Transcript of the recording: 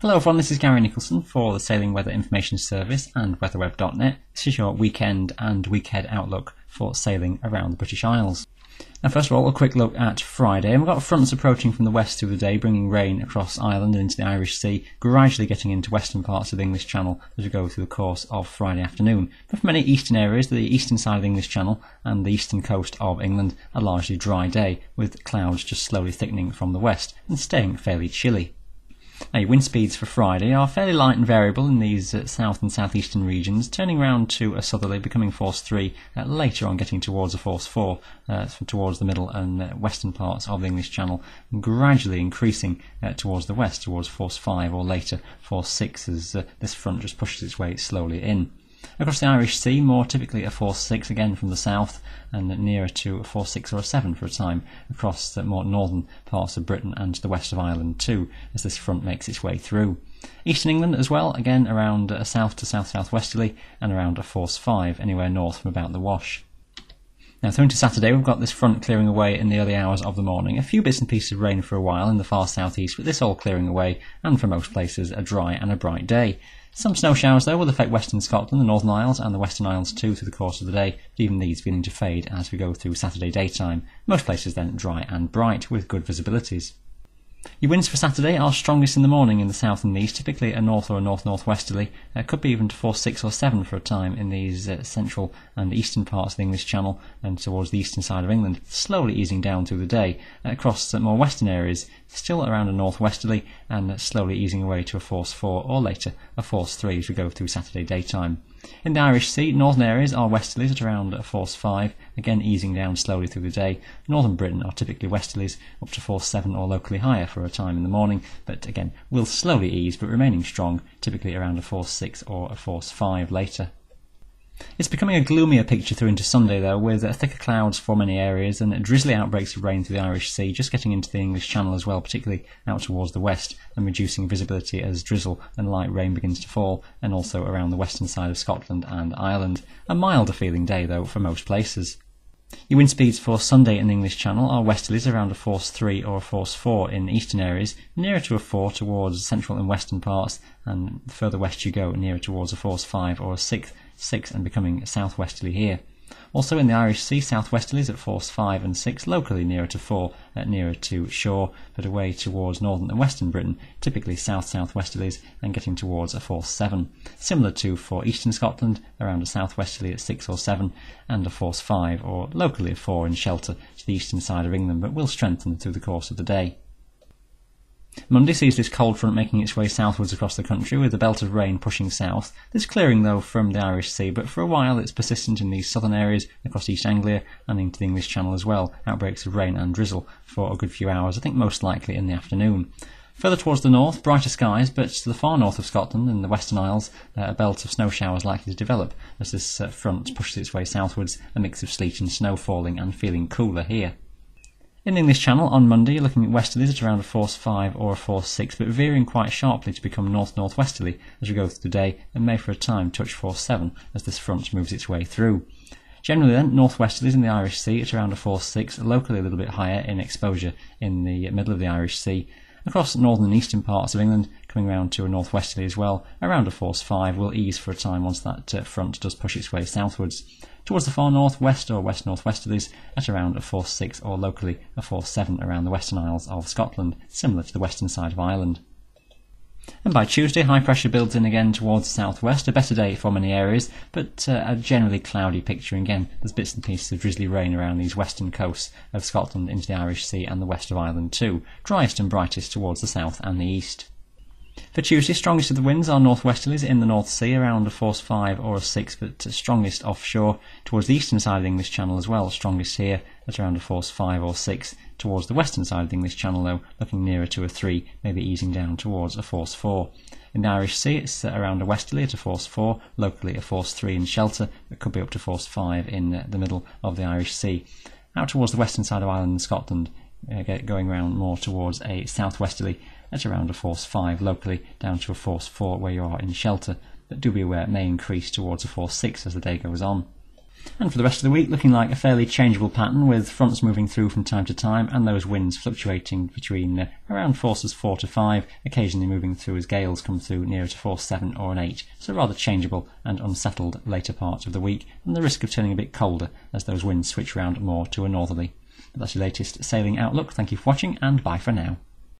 Hello everyone, this is Gary Nicholson for the Sailing Weather Information Service and weatherweb.net. This is your weekend and weekhead outlook for sailing around the British Isles. Now first of all, a quick look at Friday. We've got fronts approaching from the west through the day, bringing rain across Ireland and into the Irish Sea, gradually getting into western parts of the English Channel as we go through the course of Friday afternoon. But for many eastern areas, the eastern side of the English Channel and the eastern coast of England, a largely dry day, with clouds just slowly thickening from the west and staying fairly chilly. Now, your wind speeds for Friday are fairly light and variable in these south and southeastern regions, turning round to a southerly, becoming force 3, later on getting towards a force 4, towards the middle and western parts of the English Channel, and gradually increasing towards the west, towards force 5 or later force 6 as this front just pushes its way slowly in. Across the Irish Sea, more typically a force 6 again from the south, and nearer to a force 6 or a 7 for a time across the more northern parts of Britain and to the west of Ireland too, as this front makes its way through. Eastern England as well, again around a south to south-southwesterly and around a force 5 anywhere north from about the Wash. Now through into Saturday, we've got this front clearing away in the early hours of the morning. A few bits and pieces of rain for a while in the far southeast, but this all clearing away, and for most places a dry and a bright day. Some snow showers though will affect western Scotland, the Northern Isles and the Western Isles too through the course of the day, but even these beginning to fade as we go through Saturday daytime. Most places then dry and bright with good visibilities. Your winds for Saturday are strongest in the morning in the south and east, typically a north or a north-northwesterly. Could be even to force 6 or 7 for a time in these central and eastern parts of the English Channel and towards the eastern side of England, slowly easing down through the day. Across more western areas, still around a northwesterly and slowly easing away to a force 4 or later a force 3 as we go through Saturday daytime. In the Irish Sea, northern areas are westerlies at around a force 5, again easing down slowly through the day. Northern Britain are typically westerlies up to force 7 or locally higher for a time in the morning, but again will slowly ease but remaining strong, typically around a force 6 or a force 5 later. It's becoming a gloomier picture through into Sunday though, with thicker clouds for many areas and drizzly outbreaks of rain through the Irish Sea, just getting into the English Channel as well, particularly out towards the west, and reducing visibility as drizzle and light rain begins to fall, and also around the western side of Scotland and Ireland. A milder feeling day though for most places. Your wind speeds for Sunday in the English Channel are westerlies around a force 3 or a force 4 in eastern areas, nearer to a 4 towards central and western parts, and the further west you go, nearer towards a force 5 or a 6 and becoming southwesterly here. Also in the Irish Sea, southwesterlies at force 5 and 6, locally nearer to 4, nearer to shore, but away towards northern and western Britain, typically south-southwesterlies and getting towards a force 7. Similar to for eastern Scotland, around a southwesterly at 6 or 7, and a force 5, or locally a 4 in shelter to the eastern side of England, but will strengthen through the course of the day. Monday sees this cold front making its way southwards across the country with a belt of rain pushing south. This clearing though from the Irish Sea, but for a while it's persistent in these southern areas across East Anglia and into the English Channel as well. Outbreaks of rain and drizzle for a good few hours, I think most likely in the afternoon. Further towards the north, brighter skies, but to the far north of Scotland and the Western Isles, a belt of snow showers likely to develop as this front pushes its way southwards, a mix of sleet and snow falling and feeling cooler here. In the English Channel on Monday, you're looking at westerlies at around a force 5 or a force 6, but veering quite sharply to become north-northwesterly as we go through the day, and may for a time touch force 7 as this front moves its way through. Generally then, northwesterlies in the Irish Sea at around a force 6, locally a little bit higher in exposure in the middle of the Irish Sea. Across northern and eastern parts of England, coming round to a northwesterly as well, around a force 5 will ease for a time once that front does push its way southwards. Towards the far north-west or west-northwesterlies at around a force 6 or locally a force 7 around the Western Isles of Scotland, similar to the western side of Ireland. And by Tuesday, high pressure builds in again towards the southwest, a better day for many areas, but a generally cloudy picture. Again, there's bits and pieces of drizzly rain around these western coasts of Scotland into the Irish Sea and the west of Ireland too, driest and brightest towards the south and the east. For Tuesday, strongest of the winds are northwesterlies in the North Sea, around a force 5 or a 6, but strongest offshore towards the eastern side of the English Channel as well, strongest here at around a force 5 or 6. Towards the western side of the English Channel though, looking nearer to a 3, maybe easing down towards a force 4. In the Irish Sea, it's around a westerly at a force 4, locally a force 3 in shelter, it could be up to force 5 in the middle of the Irish Sea. Out towards the western side of Ireland and Scotland, going round more towards a southwesterly at around a force 5 locally, down to a force 4 where you are in shelter, but do be aware it may increase towards a force 6 as the day goes on. And for the rest of the week, looking like a fairly changeable pattern, with fronts moving through from time to time and those winds fluctuating between around forces 4 to 5, occasionally moving through as gales come through nearer to force 7 or an 8. So rather changeable and unsettled later part of the week, and the risk of turning a bit colder as those winds switch round more to a northerly. But that's your latest sailing outlook. Thank you for watching, and bye for now.